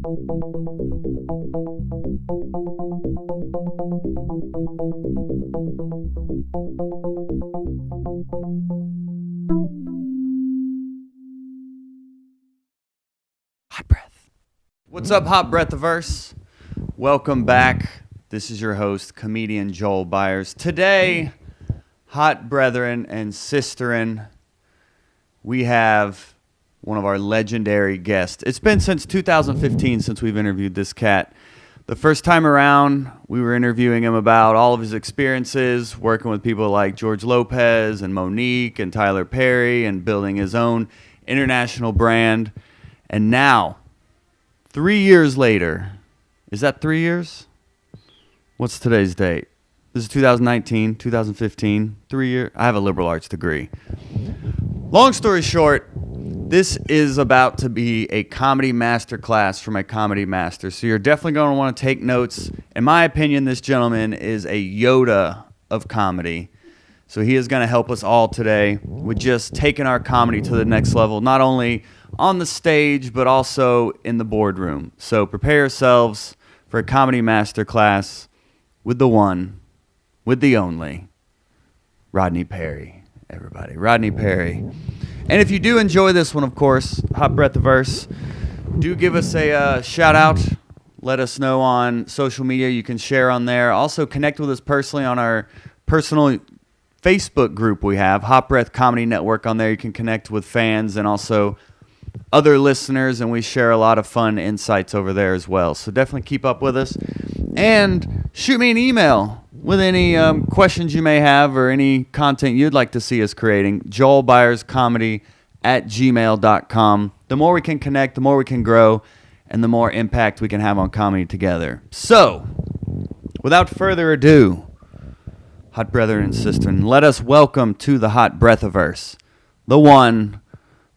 Hot breath. What's up, Hot Breathiverse? Welcome back. This is your host, comedian Joel Byars. Today, hot brethren and sisterin, we have one of our legendary guests. It's been since 2015 since we've interviewed this cat. The first time around, we were interviewing him about all of his experiences, working with people like George Lopez and Monique and Tyler Perry and building his own international brand. And now, 3 years later, is that 3 years? What's today's date? This is 2019, 2015, 3 years. I have a liberal arts degree. Long story short, this is about to be a comedy masterclass from a comedy master. So you're definitely going to want to take notes. In my opinion, this gentleman is a Yoda of comedy. So he is going to help us all today with just taking our comedy to the next level, not only on the stage, but also in the boardroom. So prepare yourselves for a comedy masterclass with the one, with the only, Rodney Perry, everybody. Rodney Perry. And if you do enjoy this one, of course, Hot Breathiverse, do give us a shout out. Let us know on social media. You can share on there. Also connect with us personally on our personal Facebook group we have, Hot Breath Comedy Network. On there you can connect with fans and also other listeners, and we share a lot of fun insights over there as well. So definitely keep up with us. And shoot me an email with any questions you may have or any content you'd like to see us creating, joel-byars-comedy@gmail.com. The more we can connect, the more we can grow, and the more impact we can have on comedy together. So, without further ado, hot brethren and sisters, let us welcome to the Hot Breathiverse, the one,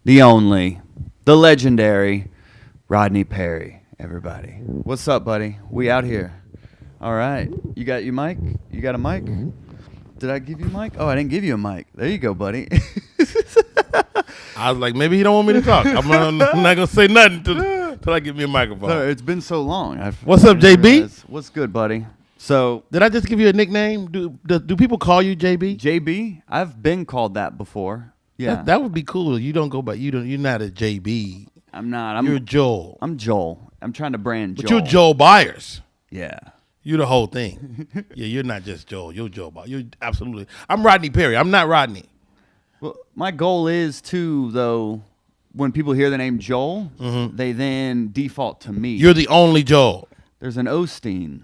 the only, the legendary Rodney Perry, everybody. What's up, buddy? We out here. All right. You got your mic? You got a mic? Mm-hmm. Did I give you a mic? Oh, I didn't give you a mic. There you go, buddy. I was like, maybe he don't want me to talk. I'm not going to say nothing till I give me a microphone. Sorry, it's been so long. What's up, JB? What's good, buddy? So, did I just give you a nickname? Do people call you JB? JB? I've been called that before. Yeah, that would be cool. You don't go by. You're not a JB. I'm not. You're Joel. I'm Joel. I'm trying to brand Joel. But you're Joel Byars. Yeah. You're the whole thing. Yeah, you're not just Joel. You're Joel Byars. You're absolutely. I'm Rodney Perry. I'm not Rodney. Well, my goal is to, though, when people hear the name Joel, they then default to me. You're the only Joel. There's an Osteen.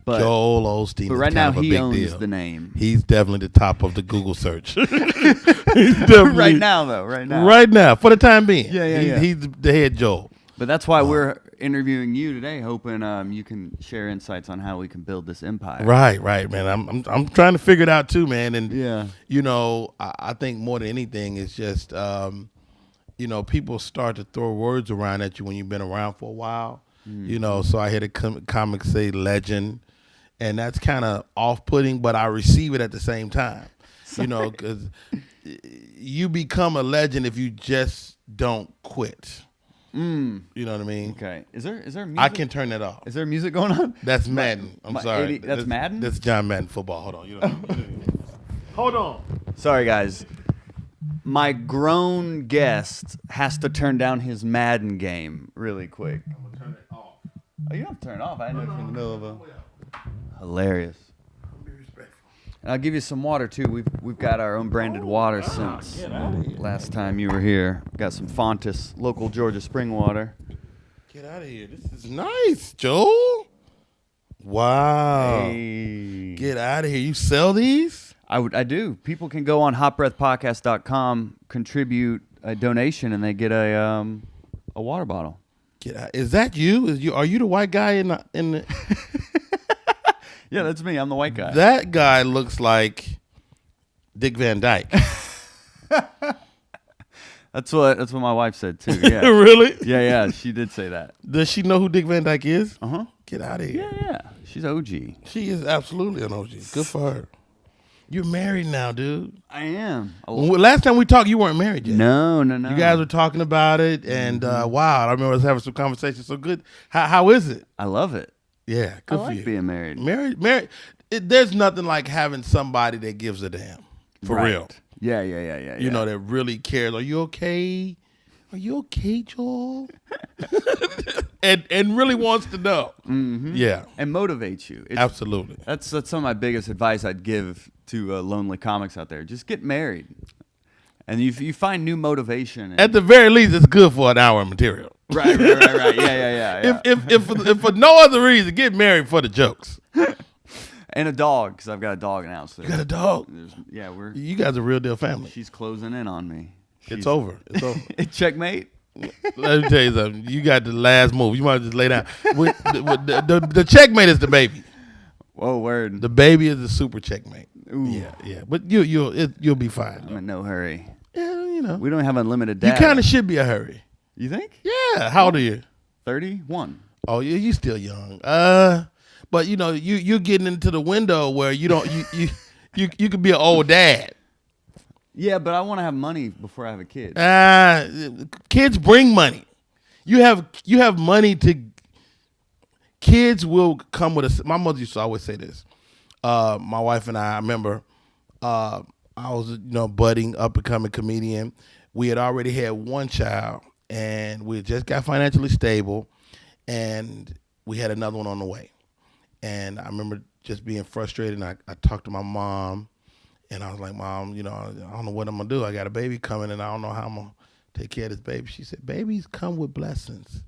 But, Joel Osteen. But right now he owns the name. He's definitely the top of the Google search. He's definitely right now, though. Right now, for the time being. Yeah. He's the head Joel. But that's why we're interviewing you today, hoping you can share insights on how we can build this empire. Right, man. I'm trying to figure it out too, man. And you know, I think more than anything, it's just people start to throw words around at you when you've been around for a while. You know, so I hear the comics say legend. And that's kind of off-putting, but I receive it at the same time. You know, because you become a legend if you just don't quit. You know what I mean? Okay. Is there music? I can turn that off. Is there music going on? That's Madden. I'm sorry. That's Madden? That's John Madden football. Hold on. Hold on. Sorry, guys. My grown guest has to turn down his Madden game really quick. I'm going to turn it off. Oh, you don't have to turn it off. I know if you're in the middle of a... Hilarious. Be respectful. And I'll give you some water too. We've got our own branded water since last time you were here. Got some Fontis local Georgia spring water. Get out of here. This is nice, Joel. Wow. Hey. Get out of here. You sell these? I do. People can go on hotbreathpodcast.com, contribute a donation, and they get a water bottle. Get out. Is that you? Are you the white guy in the Yeah, that's me. I'm the white guy. That guy looks like Dick Van Dyke. That's what my wife said too. Yeah. Really? Yeah. She did say that. Does she know who Dick Van Dyke is? Uh-huh. Get out of here. Yeah. She's OG. She is absolutely an OG. Good for her. You're married now, dude. I am. Last time we talked, you weren't married yet. No. You guys were talking about it, and wow, I remember us having some conversations. So good. How is it? I love it. Yeah, good I for like you. being married. Married. There's nothing like having somebody that gives a damn. For real. Yeah. You know, that really cares. Are you okay? Are you okay, Joel? and really wants to know. Mm-hmm. Yeah. And motivates you. Absolutely. That's some of my biggest advice I'd give to lonely comics out there. Just get married. And you find new motivation. At the very least, it's good for an hour of material. Right. Yeah. If for no other reason, get married for the jokes. And a dog, because I've got a dog now. So you got a dog? You guys are a real deal family. She's closing in on me. It's over. Checkmate. Let me tell you something. You got the last move. You might just lay down. The checkmate is the baby. Whoa, word. The baby is the super checkmate. Ooh. Yeah. But you'll be fine. I'm in no hurry. Yeah, you know. We don't have unlimited data. You kind of should be a hurry. You think? Yeah. How old are you? 31. Oh, you still young. But you know, you're getting into the window where you could be an old dad. Yeah, but I want to have money before I have a kid. Kids bring money. You have money to. Kids will come with my mother used to always say this. My wife and I remember, I was budding up and coming comedian. We had already had one child, and we just got financially stable, and we had another one on the way. And I remember just being frustrated, and I talked to my mom, and I was like, Mom, I don't know what I'm going to do. I got a baby coming, and I don't know how I'm going to take care of this baby. She said, babies come with blessings.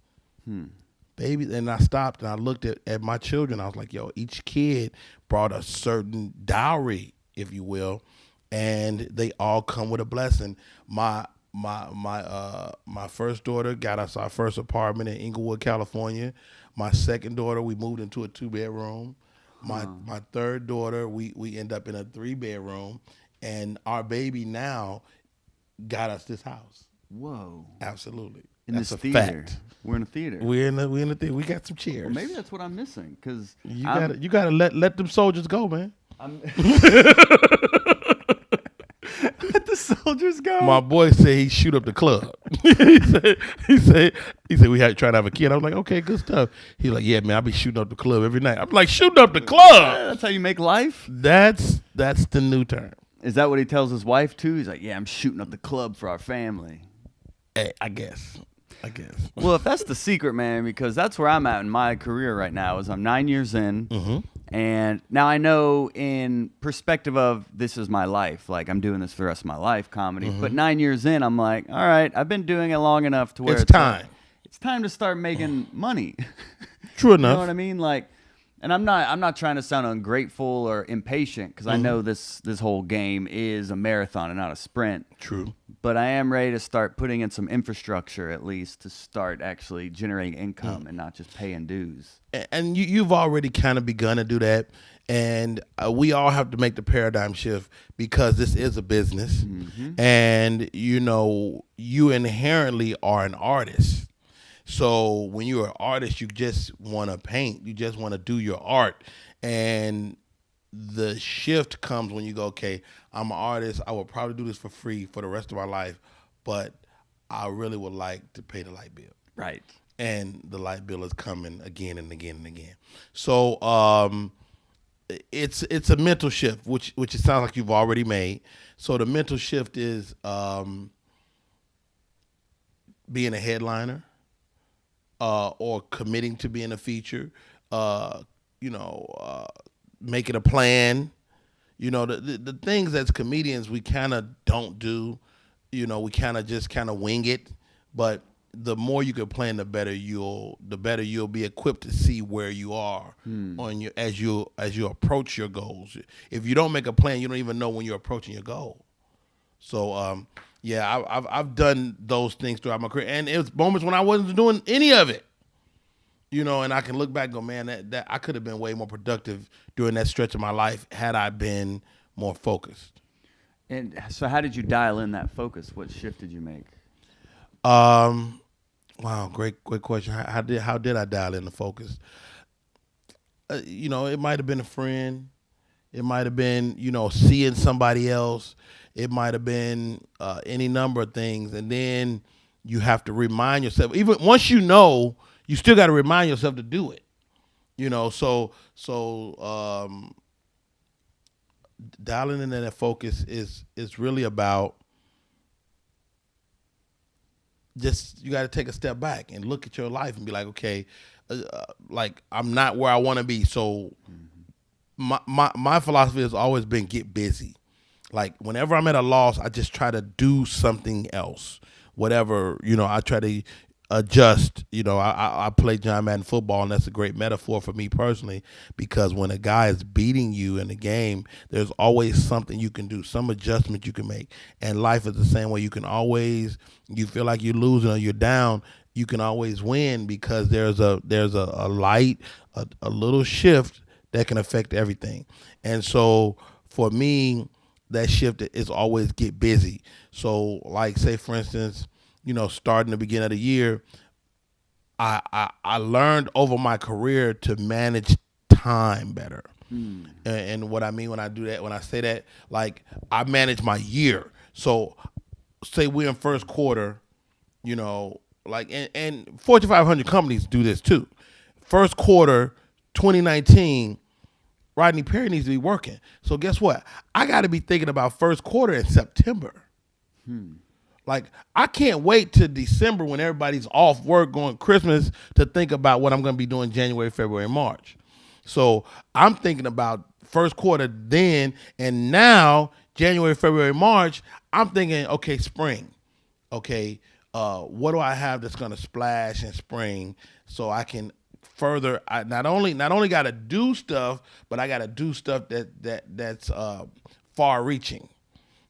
Babies. And I stopped, and I looked at my children. I was like, yo, each kid brought a certain dowry, if you will, and they all come with a blessing. My first daughter got us our first apartment in Inglewood, California. My second daughter, we moved into a 2-bedroom. My third daughter, we end up in a 3-bedroom, and our baby now got us this house. Whoa! Absolutely. That's this theater. Fact. We're in a theater. We're in the theater. We got some chairs. Well, maybe that's what I'm missing, because you gotta let them soldiers go, man. Let the soldiers go. My boy said he shoot up the club. he said we had trying to have a kid. I was like, okay, good stuff. He's like, yeah, man, I be shooting up the club every night. I'm like, shooting up the club. Yeah, that's how you make life. That's the new term. Is that what he tells his wife too? He's like, yeah, I'm shooting up the club for our family. Hey, I guess. Well, if that's the secret, man, because that's where I'm at in my career right now. Is I'm 9 years in, and now I know in perspective of this is my life. Like, I'm doing this for the rest of my life, comedy. But 9 years in, I'm like, all right, I've been doing it long enough to where it's time. It's time to start making money. True enough. You know what I mean? Like, and I'm not trying to sound ungrateful or impatient, because I know this whole game is a marathon and not a sprint. True. But I am ready to start putting in some infrastructure, at least, to start actually generating income and not just paying dues. And you've already kind of begun to do that. And we all have to make the paradigm shift, because this is a business. And, you inherently are an artist. So when you're an artist, you just want to paint. You just want to do your art. And the shift comes when you go, okay, I'm an artist. I will probably do this for free for the rest of my life, but I really would like to pay the light bill. Right. And the light bill is coming again and again and again. So it's a mental shift, which it sounds like you've already made. So the mental shift is being a headliner, or committing to being a feature, making a plan. The things as comedians we kind of don't do. We kind of just wing it. But the more you can plan, the better you'll be equipped to see where you are as you approach your goals. If you don't make a plan, you don't even know when you're approaching your goal. So I've done those things throughout my career, and it was moments when I wasn't doing any of it. And I can look back and go, man, that I could have been way more productive during that stretch of my life had I been more focused. And so how did you dial in that focus? What shift did you make? Wow, great question. How did I dial in the focus? It might have been a friend. It might have been, seeing somebody else. It might have been any number of things. And then you have to remind yourself. Even once you know, you still got to remind yourself to do it. Dialing in that focus is really about just, you got to take a step back and look at your life and be like, okay, like I'm not where I want to be. So my philosophy has always been get busy. Like whenever I'm at a loss, I just try to do something else. Whatever, I try to adjust. I play John Madden football, and that's a great metaphor for me personally, because when a guy is beating you in the game, there's always something you can do, some adjustment you can make. And life is the same way. You feel like you're losing or you're down, you can always win, because there's a light, a little shift that can affect everything. And so for me, that shift is always get busy. So like, say for instance, starting the beginning of the year, I learned over my career to manage time better. And what I mean when I say that, like I manage my year. So say we're in first quarter, like, and Fortune 500 companies do this too. First quarter 2019, Rodney Perry needs to be working. So guess what? I got to be thinking about first quarter in September. Like, I can't wait till December when everybody's off work going Christmas to think about what I'm going to be doing January, February, March. So I'm thinking about first quarter then, and now January, February, March, I'm thinking, okay, spring. Okay, what do I have that's going to splash in spring so I can further? I not only got to do stuff, but I got to do stuff that's far reaching.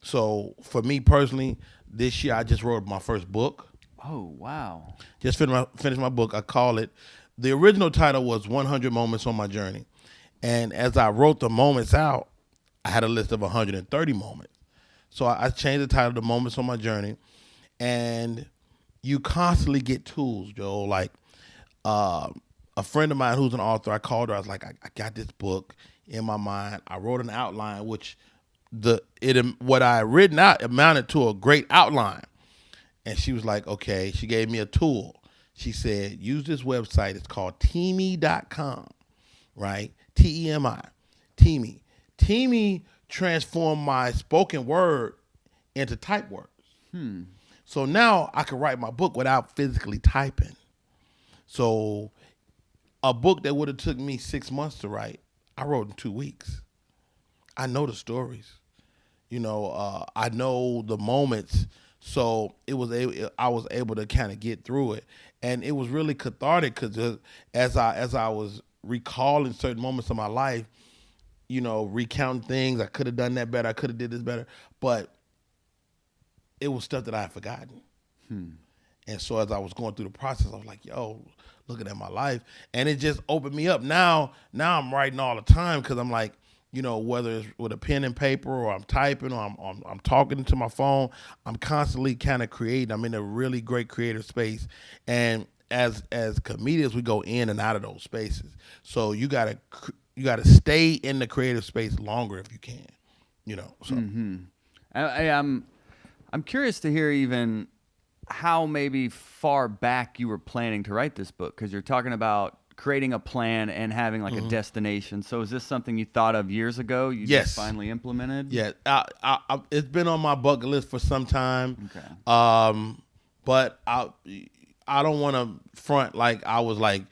So for me personally, this year I just wrote my first book. Oh, wow. Just finished my book. I call it, the original title was 100 Moments on My Journey. And as I wrote the moments out, I had a list of 130 moments. So I changed the title to Moments on My Journey. And you constantly get tools, Joel. Like a friend of mine who's an author, I called her. I was like, I got this book in my mind. I wrote an outline, which what I had written out amounted to a great outline. And she was like, okay. She gave me a tool. She said, use this website. It's called Teamy.com, right? T-E-M-I, Teamy. Teamy transformed my spoken word into type words. So now I can write my book without physically typing. So a book that would have took me 6 months to write, I wrote in 2 weeks. I know the stories. I know the moments, so I was able to kind of get through it, and it was really cathartic because as I was recalling certain moments of my life, recounting things, I could have done that better, I could have did this better, but it was stuff that I had forgotten. And so as I was going through the process, I was like, yo, looking at my life, and it just opened me up. Now I'm writing all the time because I'm like, whether it's with a pen and paper or I'm typing or I'm talking to my phone, I'm constantly kind of creating. I'm in a really great creative space. And as comedians, we go in and out of those spaces. So you gotta stay in the creative space longer if you can, So I'm curious to hear even how maybe far back you were planning to write this book, because you're talking about creating a plan and having like a destination. So is this something you thought of years ago? You just finally implemented? Yeah, it's been on my bucket list for some time. Okay. But I don't want to front like I was like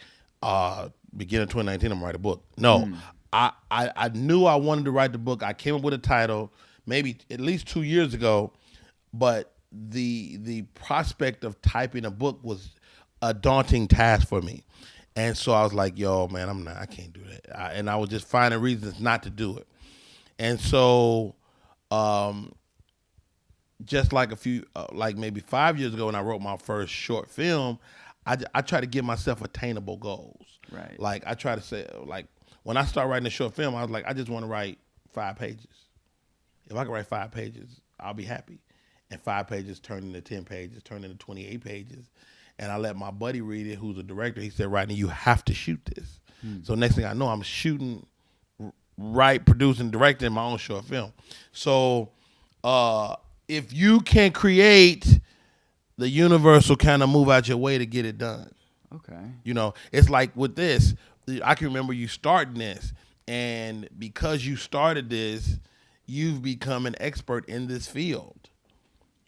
beginning of 2019 I'm gonna write a book. No, I knew I wanted to write the book. I came up with a title maybe at least 2 years ago, but the prospect of typing a book was a daunting task for me. And so I was like, yo, man, I can't do that. And I was just finding reasons not to do it. And so just like like maybe 5 years ago when I wrote my first short film, I try to give myself attainable goals. Right. Like I try to say, like when I start writing a short film, I was like, I just want to write 5 pages. If I can write 5 pages, I'll be happy. And 5 pages turned into 10 pages, turned into 28 pages. And I let my buddy read it, who's a director. He said, Rodney, you have to shoot this. So next thing I know, I'm shooting write, produce, and direct in my own short film. So if you can create, the universe will kind of move out your way to get it done. Okay. You know, it's like with this, I can remember you starting this, and because you started this, you've become an expert in this field.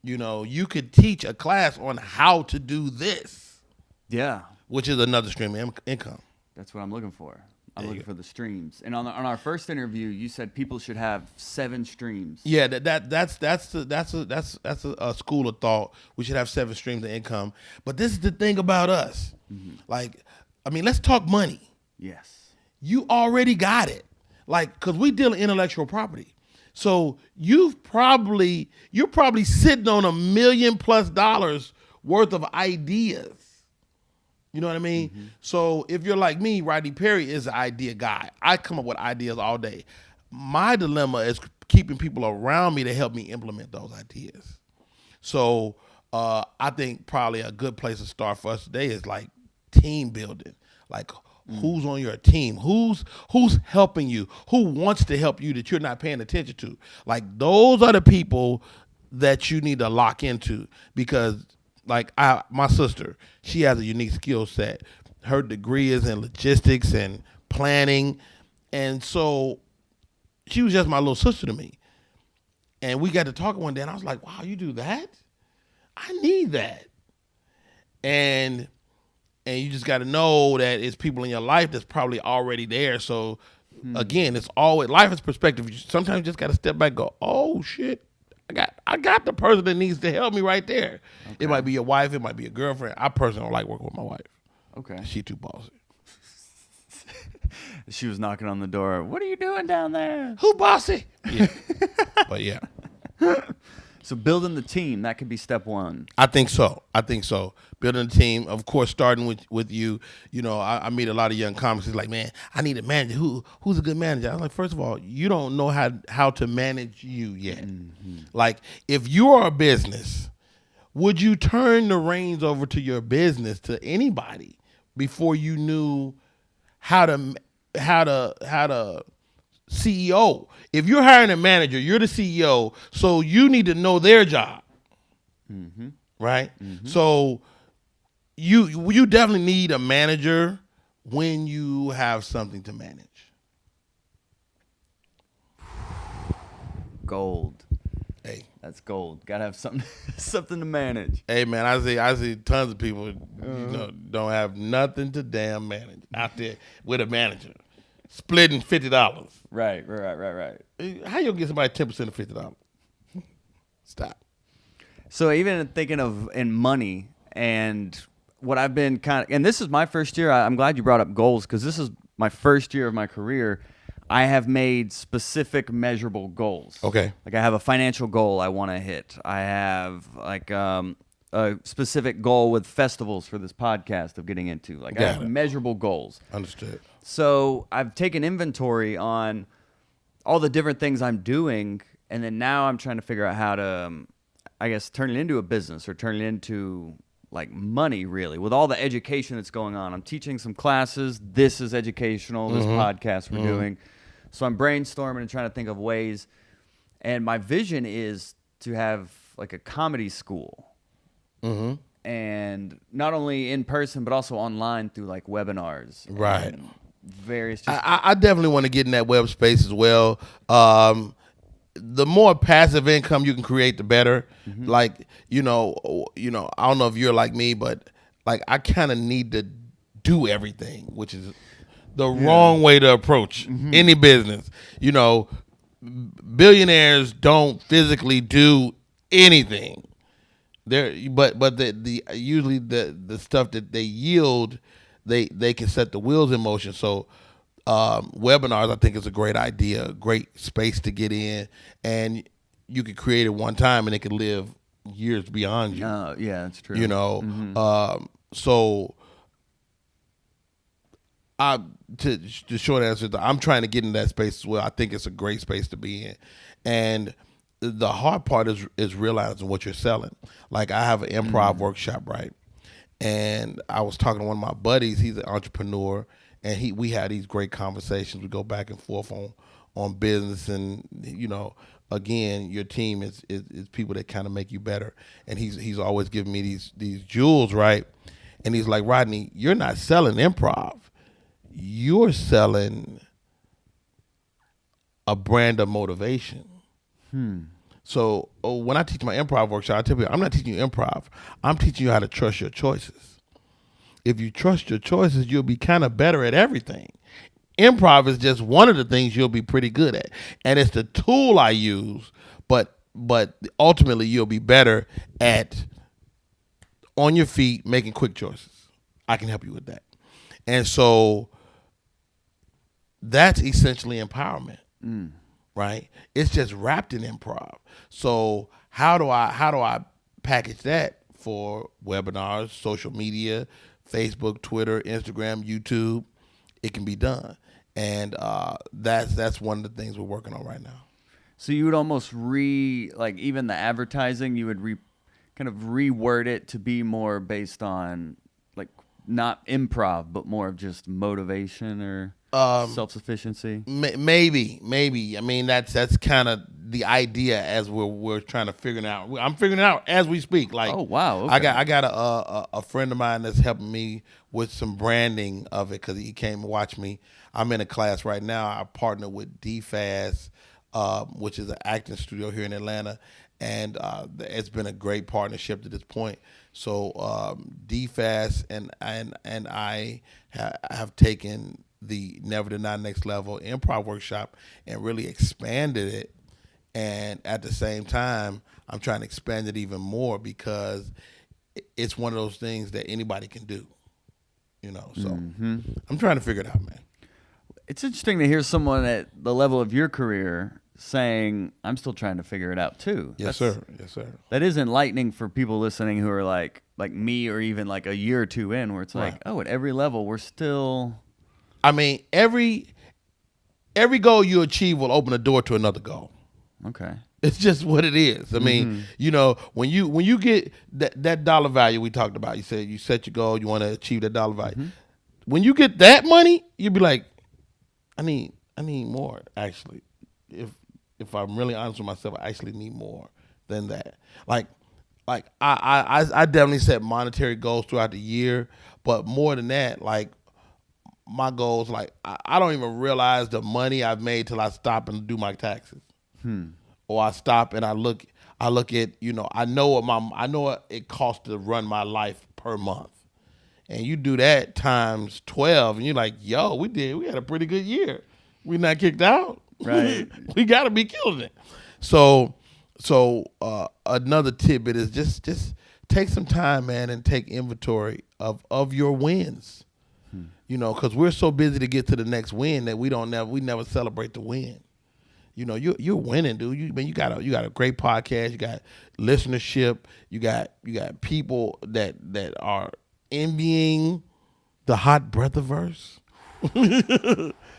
You know, you could teach a class on how to do this. Yeah. Which is another stream of income. That's what I'm looking for. I'm looking for the streams. And on our first interview, you said people should have 7 streams. Yeah, that's a school of thought. We should have 7 streams of income. But this is the thing about us. Mm-hmm. Like, I mean, let's talk money. Yes. You already got it. Like, because we deal in intellectual property. So you're probably sitting on $1 million+ worth of ideas. You know what I mean? Mm-hmm. So if you're like me, Rodney Perry is an idea guy. I come up with ideas all day. My dilemma is keeping people around me to help me implement those ideas. So I think probably a good place to start for us today is like team building. Like, who's on your team? Who's helping you? Who wants to help you that you're not paying attention to? Like, those are the people that you need to lock into, because like my sister, she has a unique skill set. Her degree is in logistics and planning. And so she was just my little sister to me. And we got to talk one day, and I was like, wow, you do that? I need that. And you just got to know that it's people in your life that's probably already there. So again, it's always, life is perspective. You sometimes just got to step back and go, oh shit, I got the person that needs to help me right there. Okay. It might be your wife, it might be a girlfriend. I personally don't like working with my wife. Okay. She too bossy. She was knocking on the door. What are you doing down there? Who bossy? Yeah. But yeah. So building the team, that could be step 1. I think so. Building a team, of course, starting with you. You know, I meet a lot of young comics. It's like, man, I need a manager. Who's a good manager? I was like, first of all, you don't know how to manage you yet. Mm-hmm. Like, if you are a business, would you turn the reins over to your business to anybody before you knew how to CEO? If you're hiring a manager, you're the CEO, so you need to know their job, right? Mm-hmm. So you definitely need a manager when you have something to manage. Gold. Hey, that's gold. Gotta have something to manage. Hey man, I see tons of people don't have nothing to damn manage out there with a manager. Splitting $50. Right. How you gonna get somebody 10% of $50? Stop. So even thinking of in money, and what I've been and this is my first year. I'm glad you brought up goals, because this is my first year of my career. I have made specific measurable goals. Okay. Like, I have a financial goal I want to hit. I have like a specific goal with festivals for this podcast of getting into. Like, I have measurable goals. Understood. So I've taken inventory on all the different things I'm doing, and then now I'm trying to figure out how to, I guess, turn it into a business or turn it into like money, really, with all the education that's going on. I'm teaching some classes. This is educational, this podcast we're doing. So I'm brainstorming and trying to think of ways. And my vision is to have like a comedy school. And not only in person, but also online through like webinars. Right. Various. I definitely want to get in that web space as well. The more passive income you can create, the better. Like, you know, I don't know if you're like me, but like, I kind of need to do everything, which is the wrong way to approach any business. You know, billionaires don't physically do anything. But the usually the stuff that they yield, they can set the wheels in motion. So webinars, I think, is a great idea, a great space to get in, and you could create it one time and it could live years beyond you. Yeah, that's true. You know, so the short answer is I'm trying to get in that space as well. I think it's a great space to be in, and the hard part is realizing what you're selling. Like, I have an improv workshop, right? And I was talking to one of my buddies. He's an entrepreneur, and we had these great conversations. We go back and forth on business, and again, your team is people that kind of make you better. And he's always giving me these jewels, right? And he's like, Rodney, you're not selling improv. You're selling a brand of motivation. So when I teach my improv workshop, I tell people, I'm not teaching you improv. I'm teaching you how to trust your choices. If you trust your choices, you'll be kind of better at everything. Improv is just one of the things you'll be pretty good at. And it's the tool I use, but ultimately you'll be better at on your feet, making quick choices. I can help you with that. And so that's essentially empowerment, right? It's just wrapped in improv. So how do I package that for webinars, social media, Facebook, Twitter, Instagram, YouTube? It can be done. And that's one of the things we're working on right now. So you would almost even the advertising, you would kind of reword it to be more based on like not improv, but more of just motivation or self-sufficiency. Maybe. I mean, that's kind of the idea as we're trying to figure it out. I'm figuring it out as we speak. Like, oh wow, okay. I got a friend of mine that's helping me with some branding of it because he came and watched me. I'm in a class right now. I partner with DFAS, which is an acting studio here in Atlanta, and it's been a great partnership to this point. So DFAS and I have taken the Never Deny Next Level improv workshop and really expanded it. And at the same time, I'm trying to expand it even more because it's one of those things that anybody can do. So I'm trying to figure it out, man. It's interesting to hear someone at the level of your career saying, I'm still trying to figure it out too. Yes, sir. That is enlightening for people listening who are like me or even like a year or two in where it's like, oh, at every level, we're still... I mean, every goal you achieve will open a door to another goal. Okay. It's just what it is. I mean, when you get that dollar value we talked about, you said you set your goal, you want to achieve that dollar value. When you get that money, you'll be like, I need more, actually. If I'm really honest with myself, I actually need more than that. Like I definitely set monetary goals throughout the year, but more than that, like my goals, like I don't even realize the money I've made till I stop and do my taxes. Or I stop and I look at, I know what it costs to run my life per month. And you do that times 12 and you're like, yo, we had a pretty good year. We not kicked out. Right. We got to be killing it. So another tidbit is just take some time, man, and take inventory of your wins. Because we're so busy to get to the next win that we never celebrate the win. You're winning, dude. You got a great podcast. You got listenership. You got people that are envying the Hot Breathiverse.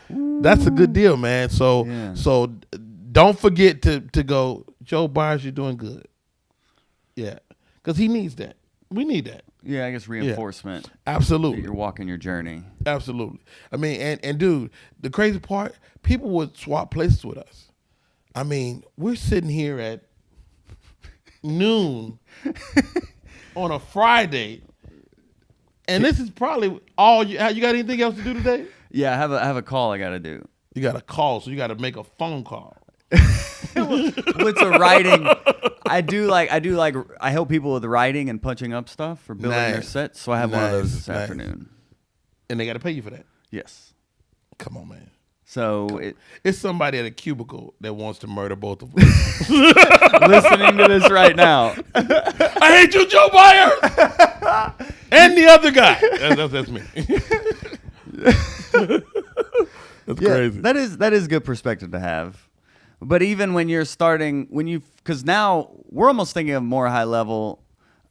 That's a good deal, man. So don't forget to go, Joel Byars, you're doing good. Yeah, because he needs that. We need that. Yeah, I guess reinforcement. Yeah, absolutely. That you're walking your journey. Absolutely. I mean, and dude, the crazy part, people would swap places with us. I mean, we're sitting here at noon on a Friday, and this is probably all you got anything else to do today? Yeah, I have a call I got to do. You got a call, so you got to make a phone call. What's a writing? I help people with writing and punching up stuff for building their sets. So I have one of those this afternoon. And they got to pay you for that? Yes. Come on, man. So it's somebody at a cubicle that wants to murder both of us. Listening to this right now. I hate you, Joel Byars! And the other guy. That's me. That's crazy. That is good perspective to have. But even when you're starting, because now we're almost thinking of more high level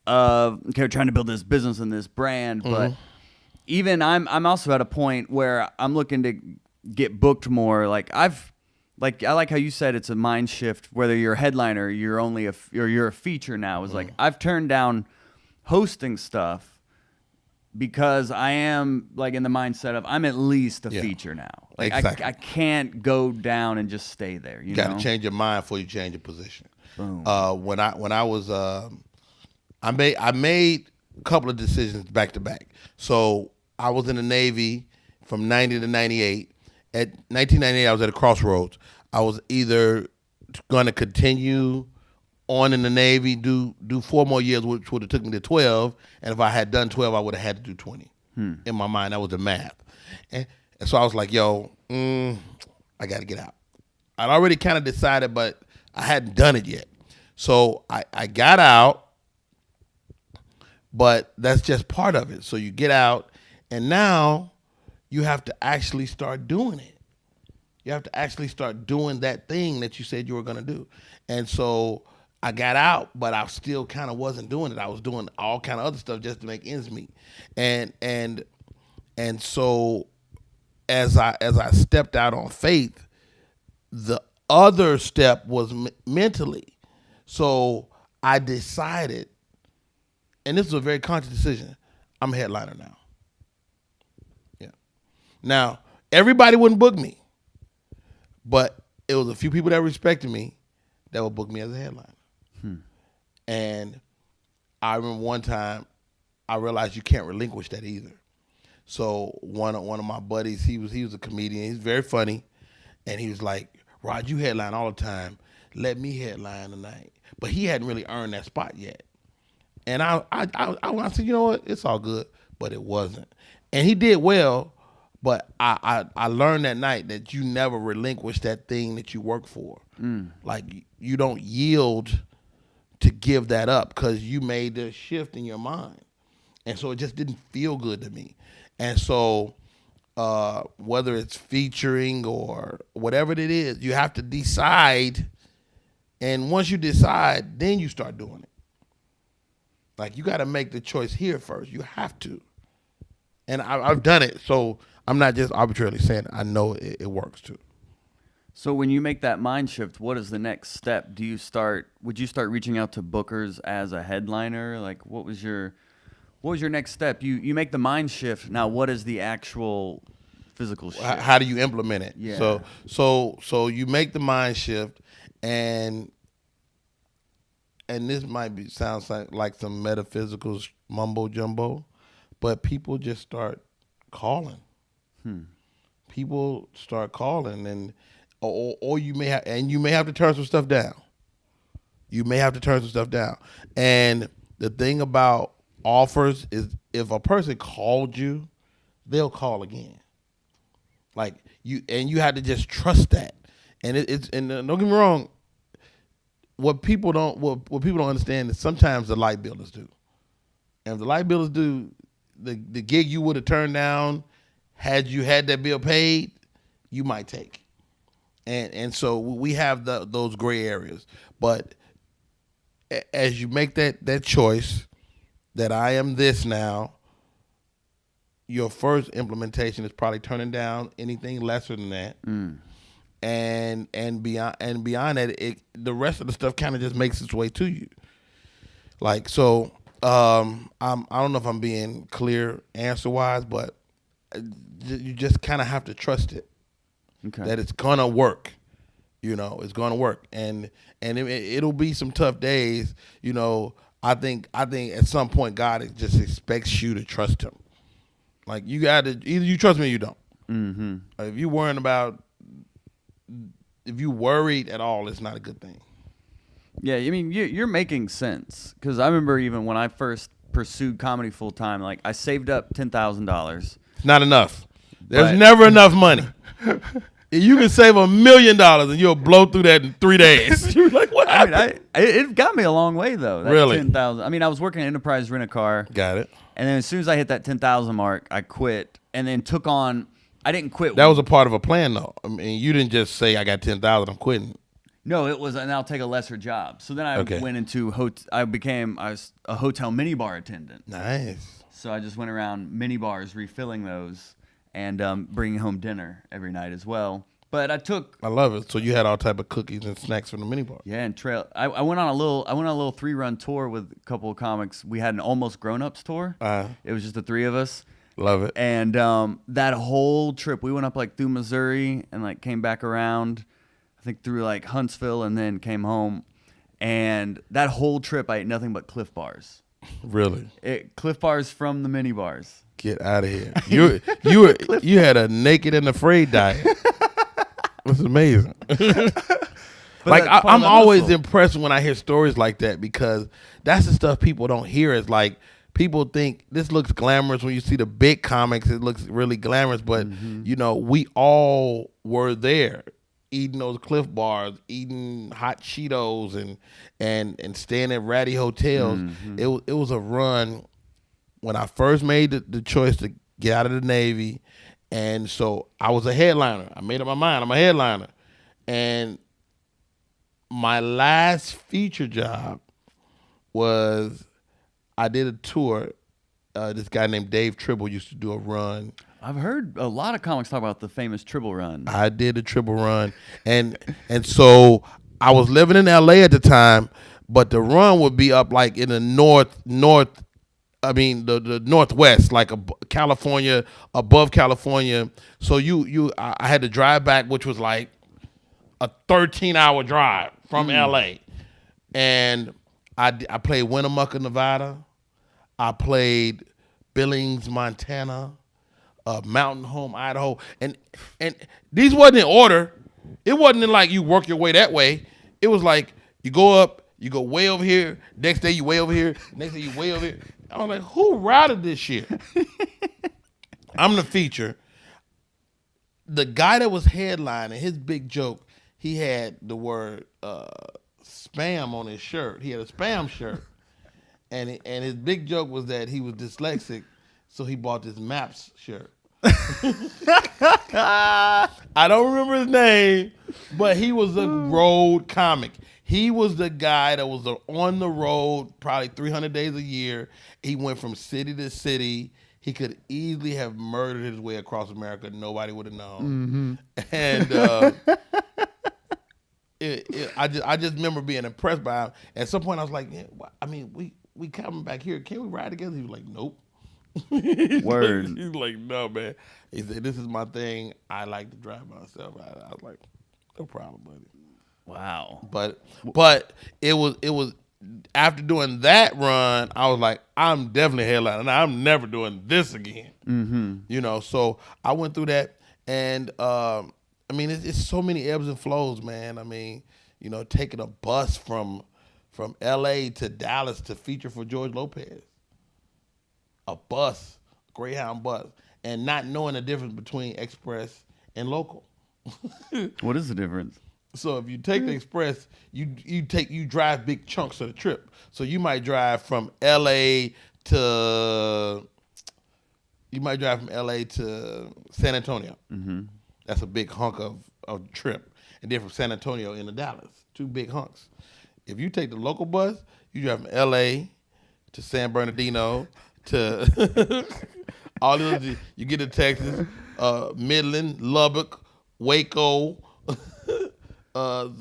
of, okay, we're trying to build this business and this brand, but even I'm also at a point where I'm looking to get booked more. I like how you said it's a mind shift. Whether you're a headliner, you're a feature now. It's like I've turned down hosting stuff because I am like in the mindset of I'm at least a feature now. Like exactly. I can't go down and just stay there. You got know? to change your mind before you change your position. Boom. When I was I made a couple of decisions back to back. So I was in the Navy from 90 to 98. At 1998, I was at a crossroads. I was either going to continue on in the Navy, do 4 more years, which would have took me to 12, and if I had done 12, I would have had to do 20. In my mind, that was the math. And so I was like, yo, I got to get out. I'd already kind of decided, but I hadn't done it yet. So I got out, but that's just part of it. So you get out, and now you have to actually start doing it. You have to actually start doing that thing that you said you were going to do. And so I got out, but I still kind of wasn't doing it. I was doing all kind of other stuff just to make ends meet. And so as I stepped out on faith, the other step was mentally. So I decided, and this was a very conscious decision, I'm a headliner now. Yeah. Now, everybody wouldn't book me, but it was a few people that respected me that would book me as a headliner. And I remember one time I realized you can't relinquish that either. So one of my buddies, he was a comedian. He's very funny, and he was like, "Rod, you headline all the time. Let me headline tonight." But he hadn't really earned that spot yet. And I said, you know what? It's all good, but it wasn't. And he did well, but I learned that night that you never relinquish that thing that you work for. Like you don't yield to give that up because you made the shift in your mind. And so it just didn't feel good to me. And so whether it's featuring or whatever it is, you have to decide. And once you decide, then you start doing it. Like you got to make the choice here first. You have to. And I've done it. So I'm not just arbitrarily saying it. I know it works too. So when you make that mind shift, what is the next step? Would you start reaching out to bookers as a headliner? Like what was your next step? You make the mind shift. Now what is the actual physical shift? How do you implement it? Yeah. So you make the mind shift, and this might sounds like some metaphysical mumbo jumbo, but people just start calling. People start calling, and or you may have to turn some stuff down. You may have to turn some stuff down. And the thing about offers is if a person called you, they'll call again. Like you have to just trust that. And and don't get me wrong, what people don't understand is sometimes the light builders do. And if the light builders do, the gig you would have turned down had you had that bill paid, you might take. And so we have those gray areas. But as you make that choice that I am this now, your first implementation is probably turning down anything lesser than that. And beyond that, the rest of the stuff kind of just makes its way to you. Like so, I don't know if I'm being clear answer wise, but you just kind of have to trust it. Okay. That it's gonna work. It's gonna work, and it'll be some tough days. I think at some point God just expects you to trust Him. Like you got to either you trust me or you don't. Mm-hmm. If you worried at all, it's not a good thing. Yeah, I mean you're making sense because I remember even when I first pursued comedy full time, like I saved up $10,000. Not enough. There's never enough money. You can save $1 million and you'll blow through that in 3 days. You're like, what happened? It got me a long way though. Really? 10,000. I mean, I was working at Enterprise Rent a Car. Got it. And then as soon as I hit that 10,000 mark, I quit and then took on. I didn't quit. That was a part of a plan though. I mean, you didn't just say I got 10,000, I'm quitting. No, it was, and I'll take a lesser job. So then I went into I was a hotel minibar attendant. Nice. So I just went around minibars refilling those and bringing home dinner every night as well. But I love it. So you had all type of cookies and snacks from the mini bar. Yeah, and trail. I went on a little 3-run tour with a couple of comics. We had an almost grown-ups tour. It was just the three of us. Love it. And that whole trip, we went up like through Missouri and like came back around, I think through like Huntsville, and then came home. And that whole trip, I ate nothing but Cliff Bars. Really? Cliff Bars from the mini bars. Get out of here! You had a naked and afraid diet. It's amazing. Like I'm always impressed when I hear stories like that, because that's the stuff people don't hear. Is like people think this looks glamorous when you see the big comics. It looks really glamorous, but you know, we all were there, eating those Cliff Bars, eating hot Cheetos, and staying at ratty hotels. It was a run when I first made the choice to get out of the Navy. And so I was a headliner. I made up my mind. I'm a headliner. And my last feature job was I did a tour. This guy named Dave Tribble used to do a run. I've heard a lot of comics talk about the famous Tribble run. I did a Tribble run. And so I was living in LA at the time, but the run would be up like in the the Northwest, like California, above California. So I had to drive back, which was like a 13-hour drive from LA. And I played Winnemucca, Nevada. I played Billings, Montana, Mountain Home, Idaho. And these wasn't in order. It wasn't in like you work your way that way. It was like you go up, you go way over here. Next day you way over here. Next day you way over here. I was like, who routed this shit? I'm the feature. The guy that was headlining, his big joke, he had the word spam on his shirt. He had a spam shirt. And his big joke was that he was dyslexic, so he bought this MAPS shirt. I don't remember his name, but he was a road comic. He was the guy that was on the road probably 300 days a year. He went from city to city. He could easily have murdered his way across America. Nobody would have known. And I just remember being impressed by him. At some point, I was like, yeah, I mean, we coming back here. Can we ride together? He was like, nope. Word. He's like, no, man. He said, this is my thing. I like to drive myself. I was like, no problem, buddy. Wow. But it was after doing that run, I was like, I'm definitely headlining. I'm never doing this again. You know, so I went through that, and I mean, it's so many ebbs and flows, man. I mean, you know, taking a bus from L.A. to Dallas to feature for George Lopez, a bus, Greyhound bus, and not knowing the difference between express and local. What is the difference? So if you take the express, you drive big chunks of the trip. So you might drive from LA to San Antonio. That's a big hunk of trip. And then from San Antonio into Dallas, 2 big hunks. If you take the local bus, you drive from LA to San Bernardino to all these. You get to Texas, Midland, Lubbock, Waco. So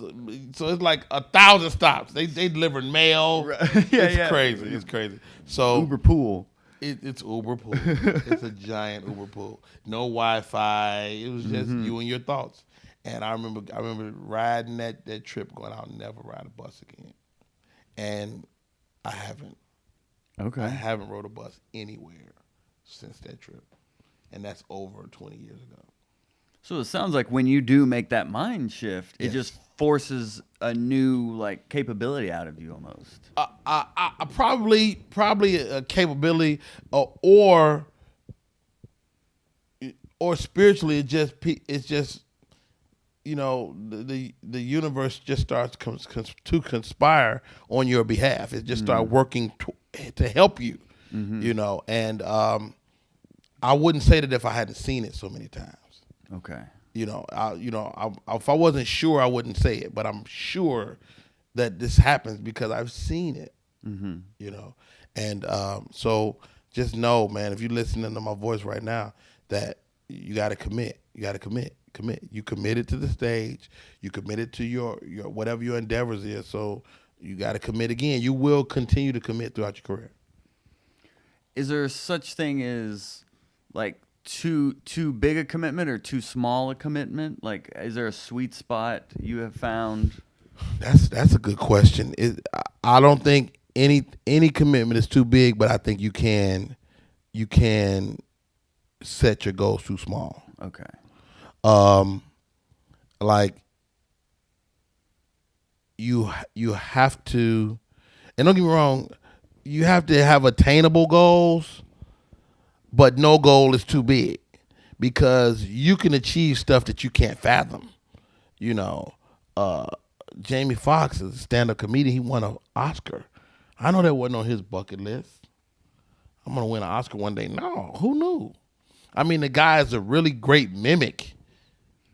it's like 1,000 stops. They delivering mail. It's crazy. It's crazy. So Uber pool. It's Uber pool. It's a giant Uber pool. No Wi-Fi. It was just you and your thoughts. And I remember riding that trip, going, I'll never ride a bus again. And I haven't. Okay. I haven't rode a bus anywhere since that trip, and that's over 20 years ago. So it sounds like when you do make that mind shift, it just forces a new like capability out of you almost. I probably a capability, or spiritually, it's just you know the universe just starts to conspire on your behalf. It just starts working to help you, you know. And I wouldn't say that if I hadn't seen it so many times. Okay. You know, if I wasn't sure, I wouldn't say it. But I'm sure that this happens because I've seen it. You know, and so just know, man, if you're listening to my voice right now, that you got to commit. You got to commit. Commit. You committed to the stage. You committed to your whatever your endeavors is. So you got to commit again. You will continue to commit throughout your career. Is there such thing as like too big a commitment or too small a commitment? Like, is there a sweet spot you have found? That's a good question. I don't think any commitment is too big, but I think you can set your goals too small. Okay. Like you have to, and don't get me wrong, you have to have attainable goals, but no goal is too big because you can achieve stuff that you can't fathom. You know, Jamie Foxx is a stand-up comedian. He won an Oscar. I know that wasn't on his bucket list. I'm going to win an Oscar one day. No, who knew? I mean, the guy is a really great mimic,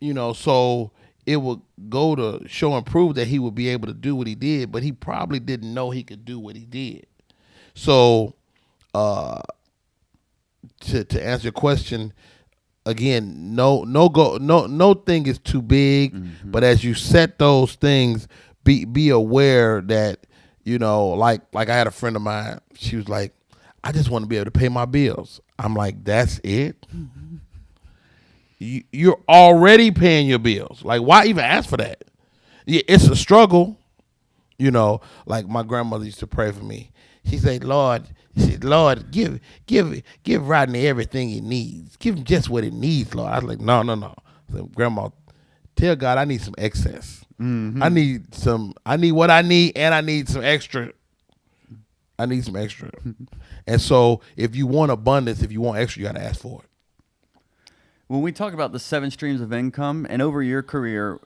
you know, so it would go to show and prove that he would be able to do what he did, but he probably didn't know he could do what he did. So, to answer your question, again, no thing is too big, but as you set those things, be aware that, you know, like I had a friend of mine, she was like, I just want to be able to pay my bills. I'm like, that's it? You're already paying your bills. Like, why even ask for that? Yeah, it's a struggle. You know, like my grandmother used to pray for me. She said, Lord, give Rodney everything he needs. Give him just what he needs, Lord. I was like, no. I said, Grandma, tell God I need some excess. Mm-hmm. I need what I need, and I need some extra. And so if you want abundance, if you want extra, you got to ask for it. When we talk about the 7 streams of income, and over your career,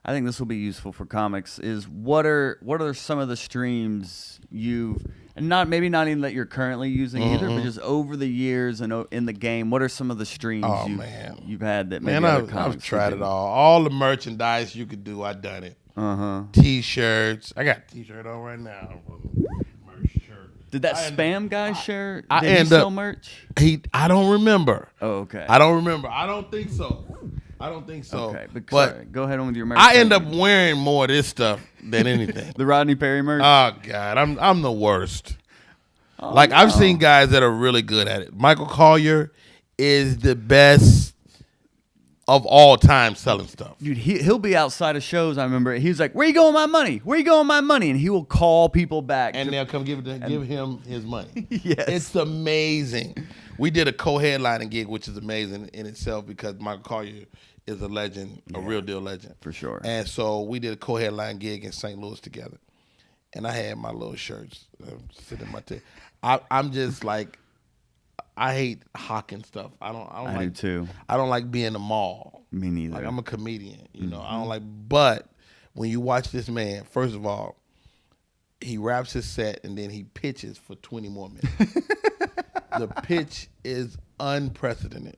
I think this will be useful for comics, is what are some of the streams you've, and not even that you're currently using either, but just over the years and in the game, what are some of the streams you've had that maybe other comics I've tried it all the merchandise you could do, I've done it. T-shirts. I got a T-shirt on right now. Did that spam guy share? Did he sell merch? I don't remember. Oh, okay. I don't remember. I don't think so. Okay, but sorry, go ahead on with your merch. I end up wearing more of this stuff than anything. The Rodney Perry merch? Oh, God. I'm the worst. I've seen guys that are really good at it. Michael Collier is the best of all time selling stuff. Dude, he'll be outside of shows. I remember he was like, "Where you going, my money? Where you going, my money?" And he will call people back, and they'll come give him his money. Yes, it's amazing. We did a co-headlining gig, which is amazing in itself because Michael Collier is a legend, a real deal legend for sure. And so we did a co-headline gig in St. Louis together, and I had my little shirts sitting in my table. I'm just like, I hate hawking stuff. I do too. I don't like being in the mall. Me neither. Like, I'm a comedian, you know. I don't like. But when you watch this man, first of all, he raps his set and then he pitches for 20 more minutes. The pitch is unprecedented.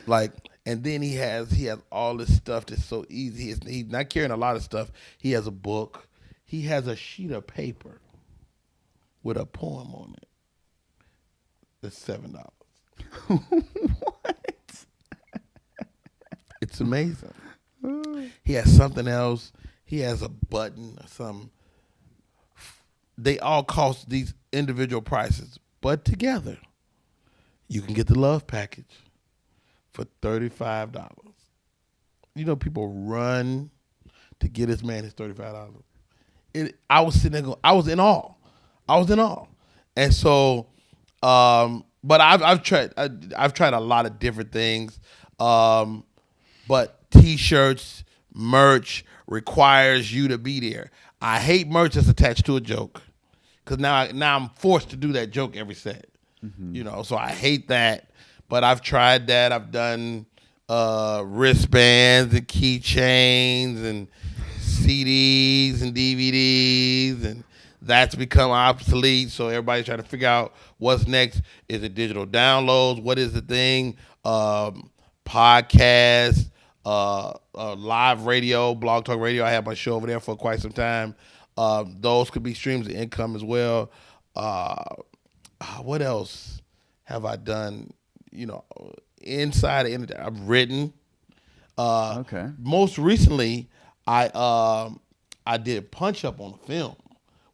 And then he has all this stuff that's so easy. He's not carrying a lot of stuff. He has a book. He has a sheet of paper with a poem on it. That's $7. What? It's amazing. He has something else. He has a button or something. They all cost these individual prices, but together, you can get the love package for $35. You know, people run to get this man his $35. I was sitting there going, I was in awe. And so, but I've tried a lot of different things. But T-shirts, merch requires you to be there. I hate merch that's attached to a joke because now I'm forced to do that joke every set. Mm-hmm. You know, so I hate that. But I've tried that. I've done wristbands and keychains and CDs and DVDs, and that's become obsolete. So everybody's trying to figure out what's next. Is it digital downloads? What is the thing? Podcasts, live radio, Blog Talk Radio. I had my show over there for quite some time. Those could be streams of income as well. What else have I done? You know, inside of I've written. Okay. Most recently, I did Punch Up on film,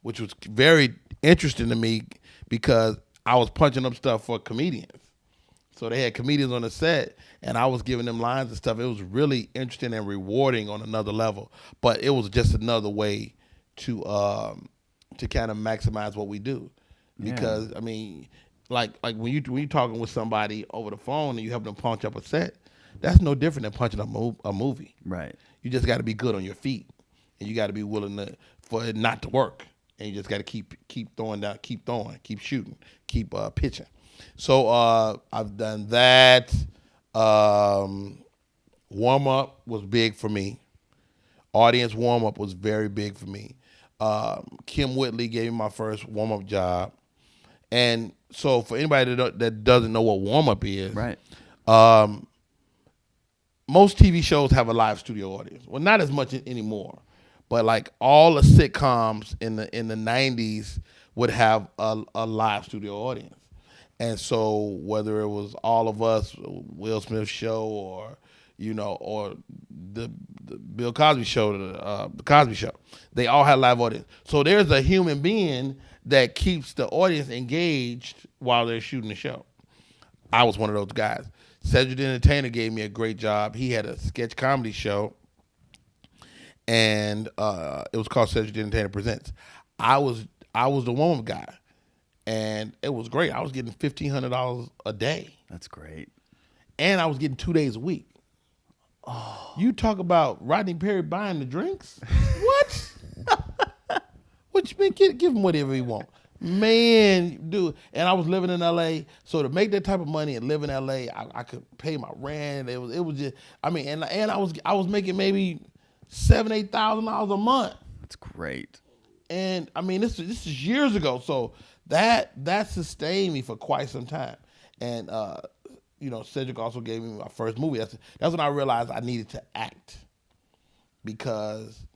which was very interesting to me because I was punching up stuff for comedians. So they had comedians on the set, and I was giving them lines and stuff. It was really interesting and rewarding on another level. But it was just another way to kind of maximize what we do, because I mean, like when you talking with somebody over the phone and you help them punch up a set, that's no different than punching up a movie. Right. You just got to be good on your feet, and you got to be willing for it not to work, and you just got to keep throwing down, keep throwing, keep shooting, keep pitching. So I've done that. Warm up was big for me. Audience warm up was very big for me. Kim Whitley gave me my first warm up job, and so for anybody that doesn't know what warm up is, right? Most TV shows have a live studio audience. Well, not as much anymore, but like all the sitcoms in the 90s would have a live studio audience. And so whether it was All of Us, Will Smith show, or or the Bill Cosby show, the Cosby Show, they all had live audience. So there's a human being that keeps the audience engaged while they're shooting the show. I was one of those guys. Cedric the Entertainer gave me a great job. He had a sketch comedy show, and it was called Cedric the Entertainer Presents. I was the warm-up guy. And it was great. I was getting $1,500 a day. That's great. And I was getting 2 days a week. Oh. You talk about Rodney Perry buying the drinks? What? What you mean? Give him whatever he want. Man, dude. And I was living in L.A., so to make that type of money and live in L.A., I could pay my rent. It was just, I mean, and I was making maybe $7,000-8,000 a month. That's great. And I mean, this is years ago, so that sustained me for quite some time. And Cedric also gave me my first movie. That's when I realized I needed to act, because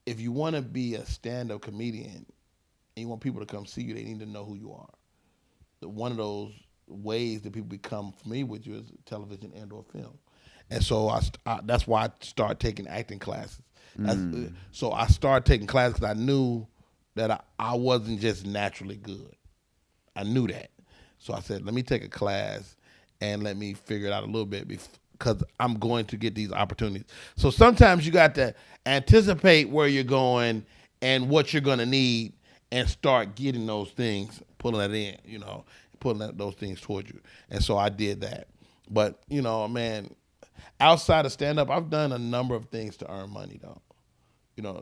if you want to be a stand-up comedian and you want people to come see you, they need to know who you are. One of those ways that people become familiar with you is television and/or film. And so that's why I started taking acting classes. So I started taking classes because I knew that I wasn't just naturally good. I knew that. So I said, let me take a class and let me figure it out a little bit, because I'm going to get these opportunities. So sometimes you got to anticipate where you're going and what you're going to need and start getting those things, pulling that in, pulling those things towards you. And so I did that. But, man, outside of stand-up, I've done a number of things to earn money, though.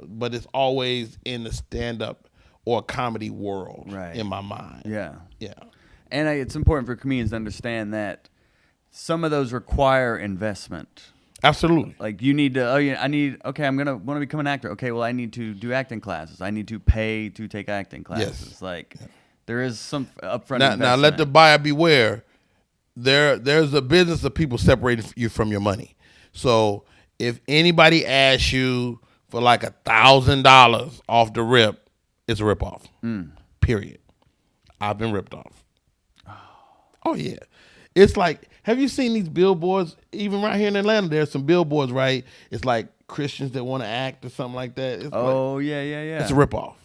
But it's always in the stand-up or comedy world, right, in my mind. Yeah. Yeah. And it's important for comedians to understand that some of those require investment. Absolutely. Like you need to, I'm going to want to become an actor. Okay, well, I need to do acting classes. I need to pay to take acting classes. Yes. There is some upfront investment. Now let the buyer beware. There's a business of people separating you from your money. So if anybody asks you for like $1,000 off the rip, it's a ripoff. Period. I've been ripped off. Oh yeah. It's like, have you seen these billboards? Even right here in Atlanta, there's some billboards, right? It's like Christians that want to act or something like that. It's yeah. It's a ripoff.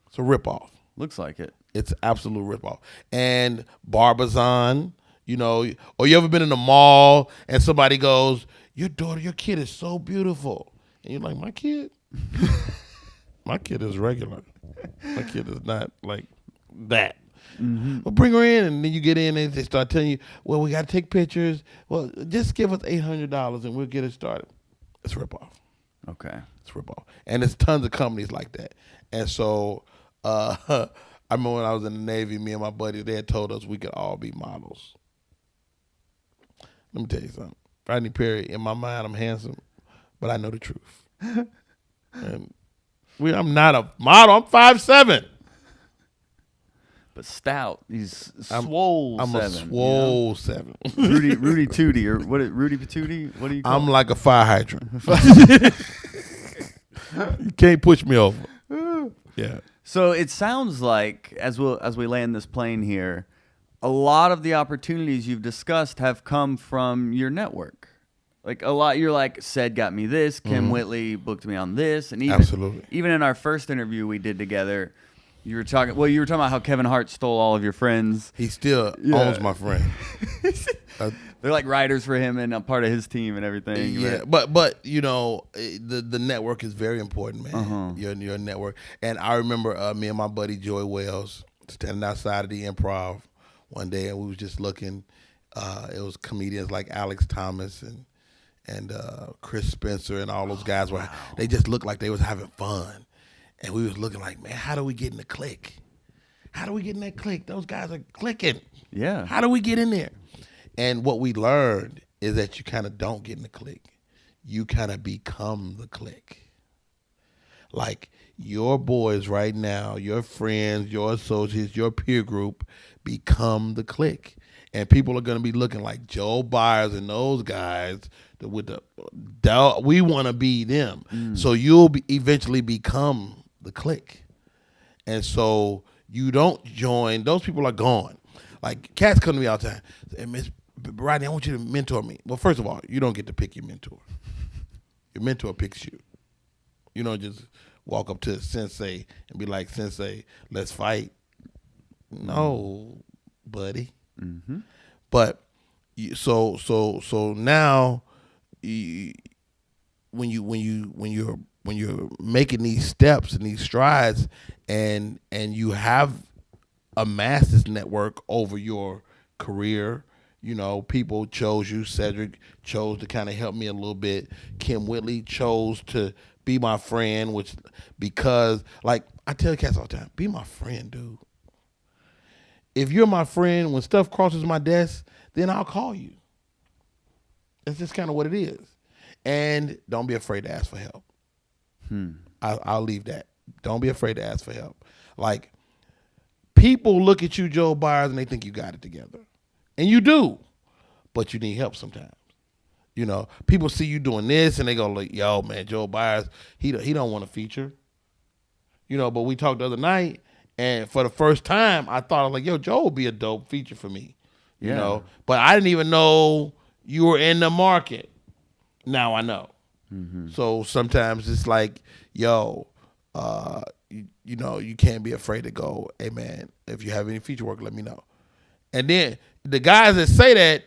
It's a ripoff. Looks like it. It's an absolute ripoff. And Barbizon, or you ever been in the mall and somebody goes, your kid is so beautiful. And you're like, my kid? My kid is regular. My kid is not like that. Mm-hmm. Well, bring her in, and then you get in and they start telling you, well, we got to take pictures. Well, just give us $800 and we'll get it started. It's a ripoff. Okay. It's a ripoff. And there's tons of companies like that. And so I remember when I was in the Navy, me and my buddy, they had told us we could all be models. Let me tell you something. Rodney Perry, in my mind, I'm handsome, but I know the truth. And I'm not a model. I'm 5'7". But stout. He's swole. I'm 7. A swole 7. Rudy Tootie, or what? Rudy Patootie? What do you call I'm like a fire hydrant. You can't push me over. Yeah. So it sounds like, as we land this plane here, a lot of the opportunities you've discussed have come from your network. Like a lot, you're like, said got me this, Kim Whitley booked me on this, and even in our first interview we did together, you were talking about how Kevin Hart stole all of your friends. He still owns my friend. They're like writers for him and a part of his team and everything. Yeah, right? but you know, the network is very important, man. Uh-huh. Your network. And I remember me and my buddy Joey Wells standing outside of the Improv one day, and we was just looking. It was comedians like Alex Thomas and Chris Spencer and all those guys were. They just looked like they was having fun, and we was looking like, man, how do we get in the clique? How do we get in that clique? Those guys are clicking. Yeah. How do we get in there? And what we learned is that you kind of don't get in the clique. You kind of become the clique. Like your boys right now, your friends, your associates, your peer group become the clique. And people are going to be looking like Joel Byars and those guys with we want to be them. So you'll eventually become the clique. And so you don't join. Those people are gone. Like cats come to me all the time. Hey, Miss Rodney, I want you to mentor me. Well, first of all, you don't get to pick your mentor. Your mentor picks you. You don't just walk up to a sensei and be like, Sensei, let's fight. No, buddy. Mm-hmm. But so now, when you're making these steps and these strides, and you have amassed this network over your career. You know, people chose you. Cedric chose to kind of help me a little bit. Kim Whitley chose to be my friend, because like I tell cats all the time, be my friend, dude. If you're my friend, when stuff crosses my desk, then I'll call you. That's just kind of what it is. And don't be afraid to ask for help. I'll leave that. Don't be afraid to ask for help. Like, people look at you, Joel Byars, and they think you got it together. And you do. But you need help sometimes. You know, people see you doing this, and they go like, yo, man, Joel Byars, he don't want to feature. You know, but we talked the other night, and for the first time, I thought, like, yo, Joel would be a dope feature for me. You know, but I didn't even know you were in the market. Now I know. Mm-hmm. So sometimes it's like, yo, you know, you can't be afraid to go, hey, man, if you have any feature work, let me know. And then the guys that say that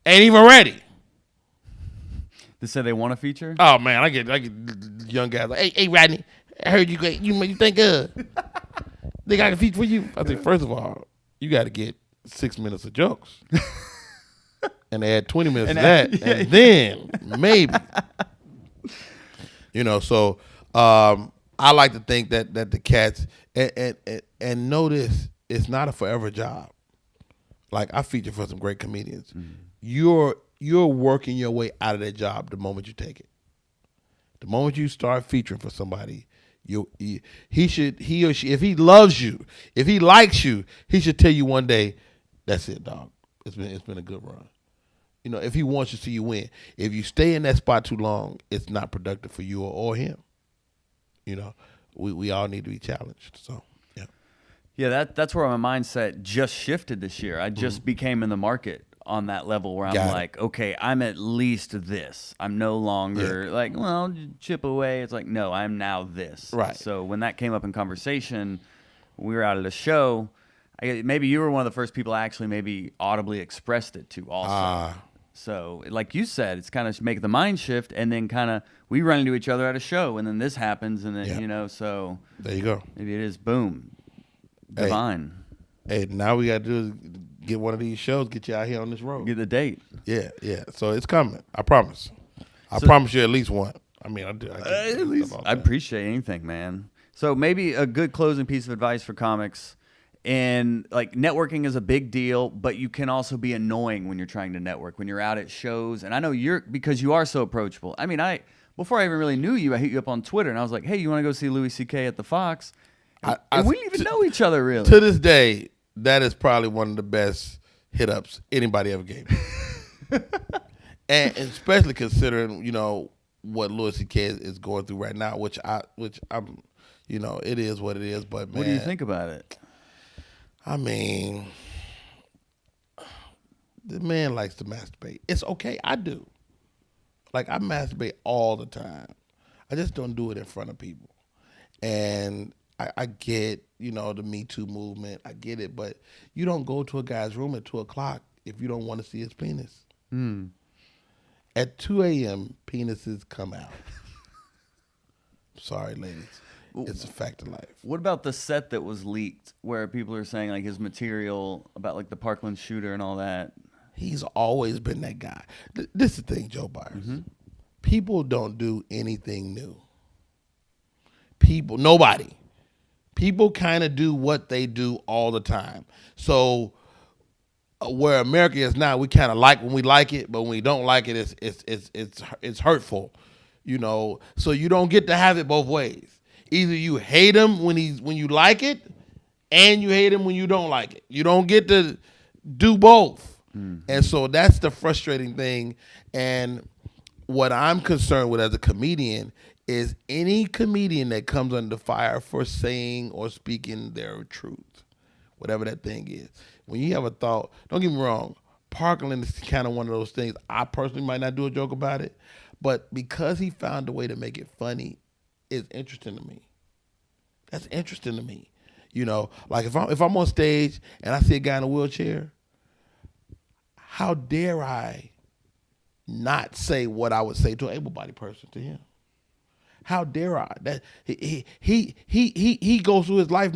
ain't even ready. They say they want a feature? Oh, man, I get young guys like, hey, Rodney, I heard you think good. They got a feature for you. I think, first of all, you got to get 6 minutes of jokes. And they had 20 minutes of that. And then maybe. You know, so I like to think that the cats, and know this, it's not a forever job. Like, I feature for some great comedians. Mm-hmm. You're working your way out of that job the moment you take it. The moment you start featuring for somebody, he or she, if he loves you, if he likes you, he should tell you one day, that's it, dog. It's been a good run. You know, if he wants to see you win. If you stay in that spot too long, it's not productive for you or him. You know, we all need to be challenged. So, yeah. Yeah, that's where my mindset just shifted this year. I just became in the market on that level where I'm like, okay, I'm at least this. I'm no longer like, well, chip away. It's like, no, I'm now this. Right. So when that came up in conversation, we were out at a show. Maybe you were one of the first people I actually maybe audibly expressed it to also. So like you said, it's kind of make the mind shift, and then kind of we run into each other at a show, and then this happens, and then, you know, so. There you go. Maybe it is, boom, divine. Hey, now we got to do is get one of these shows, get you out here on this road. Get the date. Yeah. So it's coming. I promise. I promise you at least one. I mean, I do. At least I appreciate anything, man. So maybe a good closing piece of advice for comics. And like, networking is a big deal, but you can also be annoying when you're trying to network, when you're out at shows. And I know because you are so approachable. I mean, before I even really knew you, I hit you up on Twitter and I was like, hey, you want to go see Louis C.K. at the Fox? And we didn't even know each other really. To this day, that is probably one of the best hit ups anybody ever gave me. and especially considering, you know, what Louis C.K. is going through right now, which I'm, you know, it is what it is. But man, what do you think about it? I mean, the man likes to masturbate. It's okay. I do. Like, I masturbate all the time. I just don't do it in front of people. And I get, the Me Too movement. I get it. But you don't go to a guy's room at 2 o'clock if you don't want to see his penis. At 2 a.m., penises come out. Sorry, ladies. It's a fact of life. What about the set that was leaked where people are saying like his material about like the Parkland shooter and all that? He's always been that guy. This is the thing, Joe Byers. People don't do anything new. Nobody. People kind of do what they do all the time. So where America is now, we kind of like when we like it, but when we don't like it, it's hurtful. So you don't get to have it both ways. Either you hate him when you like it, and you hate him when you don't like it. You don't get to do both. And so that's the frustrating thing. And what I'm concerned with as a comedian is any comedian that comes under fire for saying or speaking their truth, whatever that thing is. When you have a thought, don't get me wrong, Parkland is kind of one of those things. I personally might not do a joke about it, but because he found a way to make it funny, it's interesting to me. That's interesting to me. Like if I'm on stage and I see a guy in a wheelchair, how dare I not say what I would say to an able-bodied person to him? How dare I? That he goes through his life.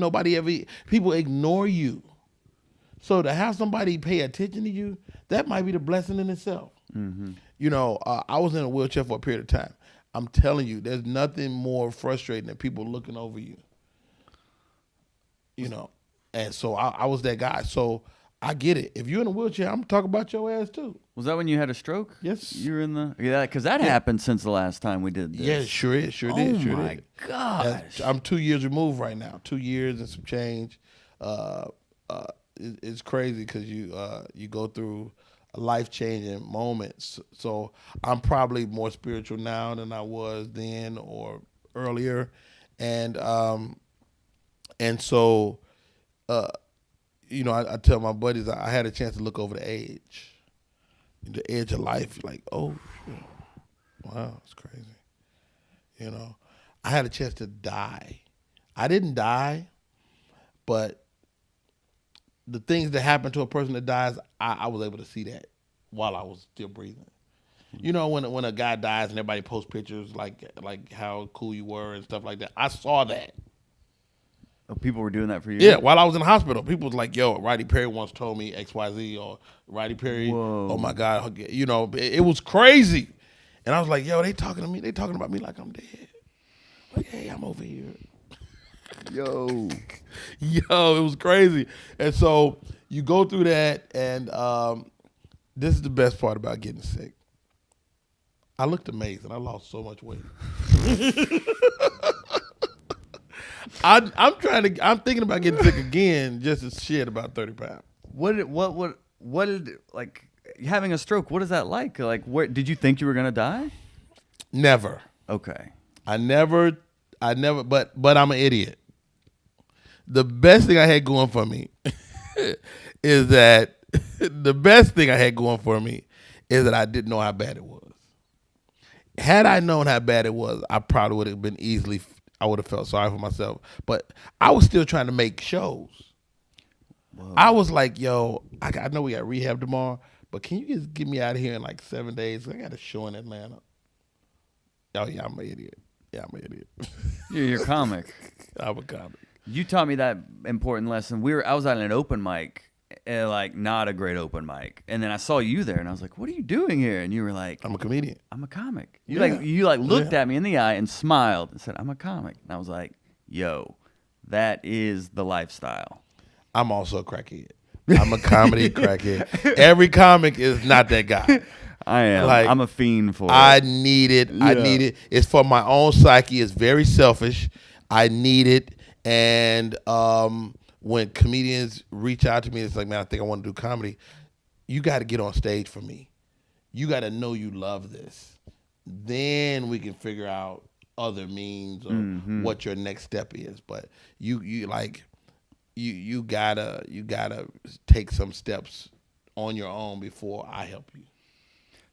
People ignore you. So to have somebody pay attention to you, that might be the blessing in itself. I was in a wheelchair for a period of time. I'm telling you, there's nothing more frustrating than people looking over you. And so I was that guy. So I get it. If you're in a wheelchair, I'm talking about your ass too. Was that when you had a stroke? Yes. You were in the... Yeah, because that happened since the last time we did this. Yeah, it sure did. Sure did. did. Oh, my gosh. I'm 2 years removed right now. 2 years and some change. It's crazy because you go through a life-changing moments. So I'm probably more spiritual now than I was then or earlier. And so... I tell my buddies I had a chance to look over the edge of life. Like, oh, wow, it's crazy. I had a chance to die. I didn't die, but the things that happen to a person that dies, I was able to see that while I was still breathing. When a guy dies and everybody posts pictures like how cool you were and stuff like that, I saw that. Oh, people were doing that for you? Yeah, while I was in the hospital. People was like, yo, Rodney Perry once told me XYZ, or Rodney Perry, whoa. Oh my God. It was crazy. And I was like, yo, they talking to me. They talking about me like I'm dead. Like, hey, I'm over here. Yo, it was crazy. And so you go through that, and this is the best part about getting sick. I looked amazing. I lost so much weight. I'm thinking about getting sick again just to shed about 30 pounds. What did like having a stroke? What is that like? Like, did you think you were gonna die? Never. Okay. I never. But I'm an idiot. The best thing I had going for me is that I didn't know how bad it was. Had I known how bad it was, I probably would have been easily. I would have felt sorry for myself, but I was still trying to make shows. Whoa. I was like, yo, I know we got rehab tomorrow, but can you just get me out of here in like 7 days? I got a show in Atlanta. Oh, yeah, I'm an idiot. You're a comic. I'm a comic. You taught me that important lesson. I was at an open mic, like not a great open mic, and then I saw you there, and I was like, "What are you doing here?" And you were like, "I'm a comedian. I'm a comic." You looked at me in the eye and smiled and said, "I'm a comic." And I was like, "Yo, that is the lifestyle." I'm also a crackhead. I'm a comedy crackhead. Every comic is not that guy. I am. I'm a fiend for it. I need it. Yeah. I need it. It's for my own psyche. It's very selfish. I need it. And when comedians reach out to me, it's like, man, I think I want to do comedy. You got to get on stage for me. You got to know you love this. Then we can figure out other means or what your next step is. But you gotta take some steps on your own before I help you.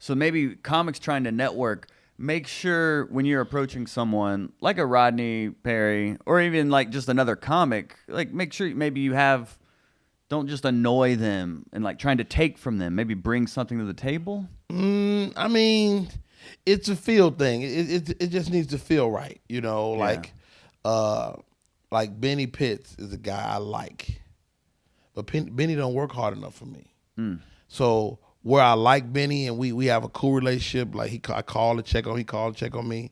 So maybe comics trying to network, make sure when you're approaching someone like a Rodney Perry or even like just another comic, like make sure maybe you have, don't just annoy them and like trying to take from them, maybe bring something to the table. I mean, it's a feel thing. It just needs to feel right, you know. Like Benny Pitts is a guy I like, but Benny don't work hard enough for me. So where I like Benny and we have a cool relationship, like I call to check on, he called to check on me,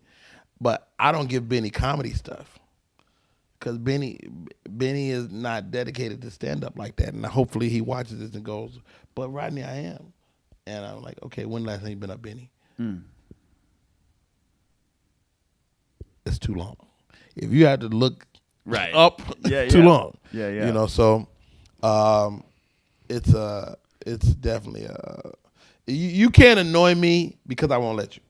but I don't give Benny comedy stuff because Benny is not dedicated to stand up like that, and hopefully he watches this and goes, but Rodney, I am. And I'm like, okay, when last time you been up, Benny? It's too long. If you had to look up, too long. Yeah. You know, so it's definitely you can't annoy me because I won't let you.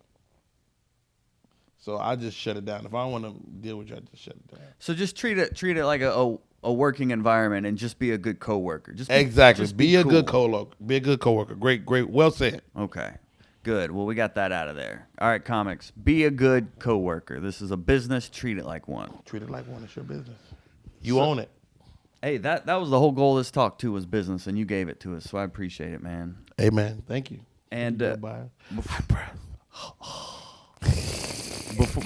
So I just shut it down. If I want to deal with you, I just shut it down. So just treat it like a working environment and just be a good coworker. Exactly. Be a cool. good coworker. Be a good coworker. Great. Well said. Okay. Good. Well, we got that out of there. All right, comics. Be a good coworker. This is a business. Treat it like one. Treat it like one. It's your business. You own it. Hey, that was the whole goal of this talk too, was business, and you gave it to us, so I appreciate it, man. Amen. Thank you. And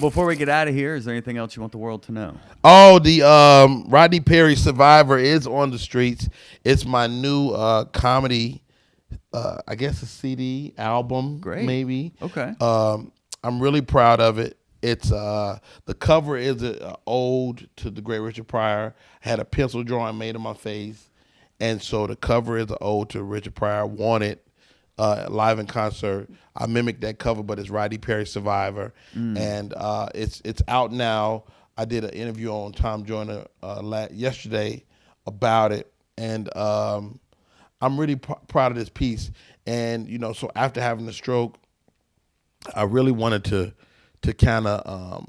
before we get out of here, is there anything else you want the world to know? Oh, the Rodney Perry Survivor is on the streets. It's my new comedy, I guess a CD album. Great. Maybe. Okay. I'm really proud of it. It's the cover is an ode to the great Richard Pryor. I had a pencil drawing made of my face, and so the cover is an ode to Richard Pryor. Won it live in concert. I mimicked that cover, but it's Rodney Perry Survivor, and it's out now. I did an interview on Tom Joyner yesterday about it, and I'm really proud of this piece. And you know, so after having the stroke, I really wanted to kind of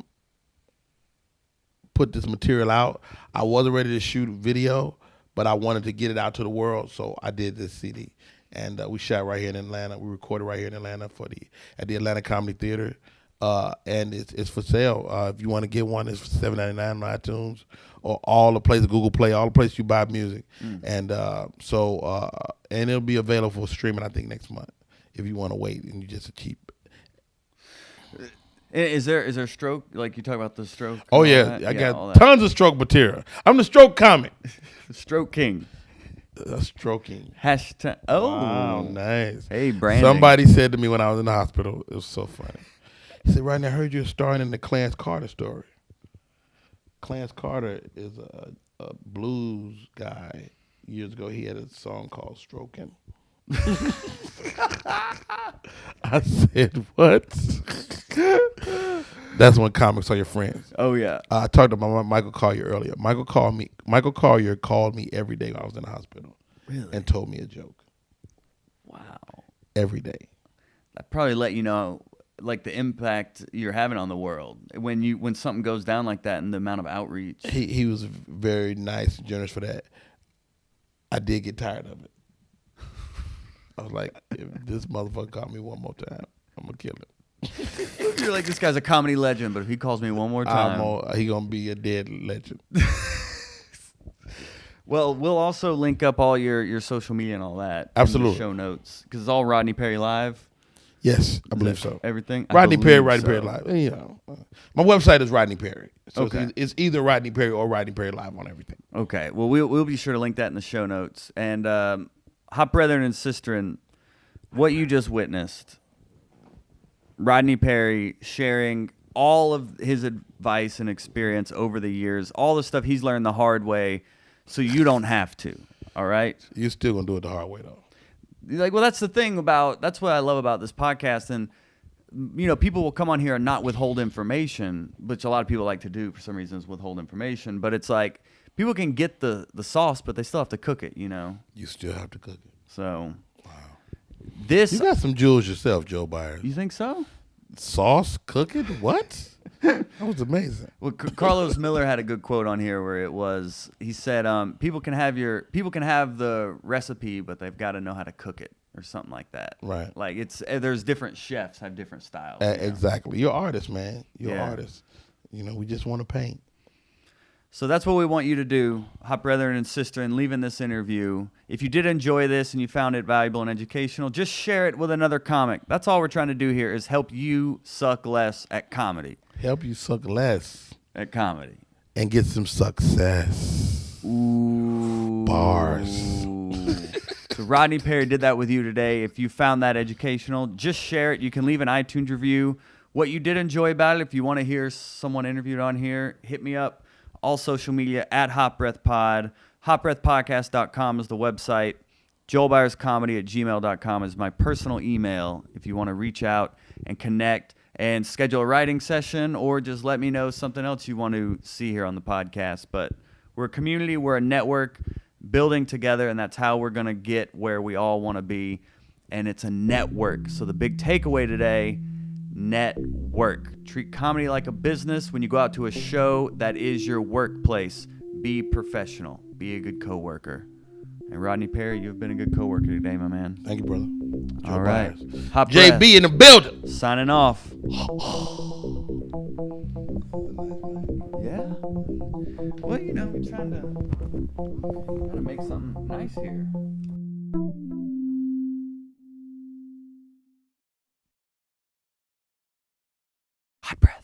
put this material out. I wasn't ready to shoot a video, but I wanted to get it out to the world, so I did this CD. And we shot right here in Atlanta. We recorded right here in Atlanta at the Atlanta Comedy Theater, and it's for sale. If you want to get one, it's for $7.99 on iTunes or all the places, Google Play, all the places you buy music. And and it'll be available for streaming, I think, next month if you want to wait and you just a cheap. Is there stroke? Like you talk about the stroke? Oh yeah, I got tons of stroke material. I'm the stroke comic. Stroke king. Stroking. Hashtag. Oh, wow, nice. Hey, Brandon. Somebody said to me when I was in the hospital, it was so funny. He said, "Rodney, I heard you're starring in the Clarence Carter story." Clarence Carter is a blues guy. Years ago, he had a song called "Stroking." I said, "What?" That's when comics are your friends. Oh yeah. I talked to Michael Collier earlier. Michael Collier called me every day when I was in the hospital. Really? And told me a joke. Wow. Every day. That probably let you know like the impact you're having on the world when something goes down like that and the amount of outreach. He was very nice and generous for that. I did get tired of it. I was like, if this motherfucker called me one more time, I'm gonna kill him. You're like, this guy's a comedy legend, but if he calls me one more time, he gonna be a dead legend. Well, we'll also link up all your social media and all that. Absolutely. In the show notes, because it's all Rodney Perry Live. Yes, I believe so. Everything. Rodney Perry Live. You know, my website is Rodney Perry, so okay. It's either Rodney Perry or Rodney Perry Live on everything. Okay. Well, we'll be sure to link that in the show notes. And Hot Brethren and Sisterin, what you just witnessed. Rodney Perry sharing all of his advice and experience over the years, all the stuff he's learned the hard way, so you don't have to. All right? You're still going to do it the hard way, though. Like, well, that's the thing that's what I love about this podcast. And, you know, people will come on here and not withhold information, which a lot of people like to do for some reasons, withhold information. But it's like people can get the sauce, but they still have to cook it, you know? You still have to cook it. So... You got some jewels yourself, Joe Byars. You think so? Sauce, cooking, what? That was amazing. Well, Carlos Miller had a good quote on here where he said, people can have the recipe, but they've got to know how to cook it. or something like that. Right. Like there's different chefs have different styles. You know? Exactly. You're an artist, man. You're an Yeah. artist. You know, we just want to paint. So that's what we want you to do, hot brethren and sister, in leaving this interview. If you did enjoy this and you found it valuable and educational, just share it with another comic. That's all we're trying to do here is help you suck less at comedy. Help you suck less. At comedy. And get some success. Ooh. Bars. So Rodney Perry did that with you today. If you found that educational, just share it. You can leave an iTunes review. What you did enjoy about it, if you want to hear someone interviewed on here, hit me up. All social media at Hot Breath Pod. HotBreathPodcast.com is the website. joel-byars-comedy at gmail.com is my personal email if you want to reach out and connect and schedule a writing session or just let me know something else you want to see here on the podcast. But we're a community, we're a network building together, and that's how we're going to get where we all want to be. And it's a network. So the big takeaway today, network. Treat comedy like a business. When you go out to a show, that is your workplace. Be professional. Be a good coworker. And Rodney Perry, you've been a good coworker today, my man. Thank you, brother. All right. Hot JB in the building. Signing off. Yeah. Well, you know, we're trying to make something nice here. Hot breath.